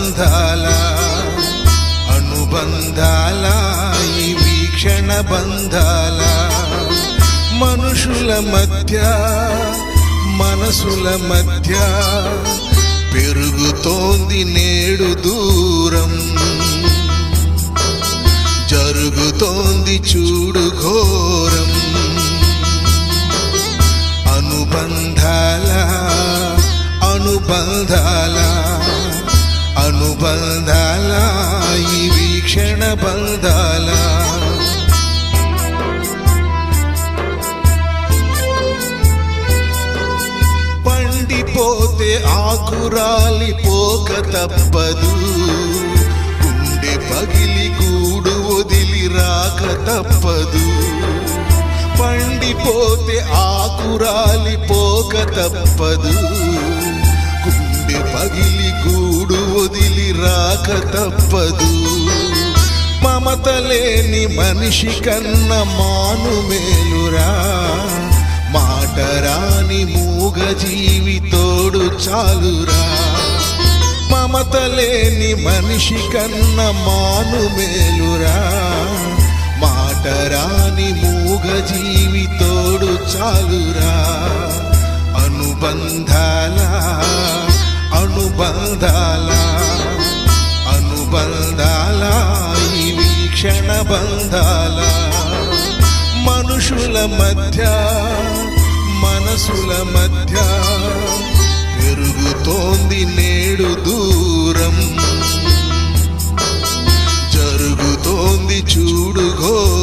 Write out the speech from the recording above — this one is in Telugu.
అనుబంధాల అనుబంధాల ఈ వీక్షణ బంధాల మనుషుల మధ్య మనసుల మధ్య పెరుగుతోంది నేడు దూరం, జరుగుతోంది చూడు ఘోరం. అనుబంధాల అనుబంధాల అనుబంధాల ఈ వీక్షణ బంధాల పండిపోతే ఆకురాలి పోక తప్పదు, గుండె పగిలి గూడు వదిలి రాక తప్పదు. పండిపోతే ఆకురాలి పోక తప్పదు, గుండె పగిలి గూడు వదిలి రాక తప్పదు. మమత లేని మనిషి కన్న మాను మేలురా, మాట రాని మూగ జీవితోడు చాలురా. మమత లేని మనిషి కన్న మాను మేలురా, మాట రాని మూగ జీవితోడు చాలురా. అనుబంధాల అనుబంధాల అనుబంధాల ఈ వీక్షణ బంధాల మనుషుల మధ్య మనసుల మధ్య పెరుగుతోంది నేడు దూరం, జరుగుతోంది చూడు ఘోరం.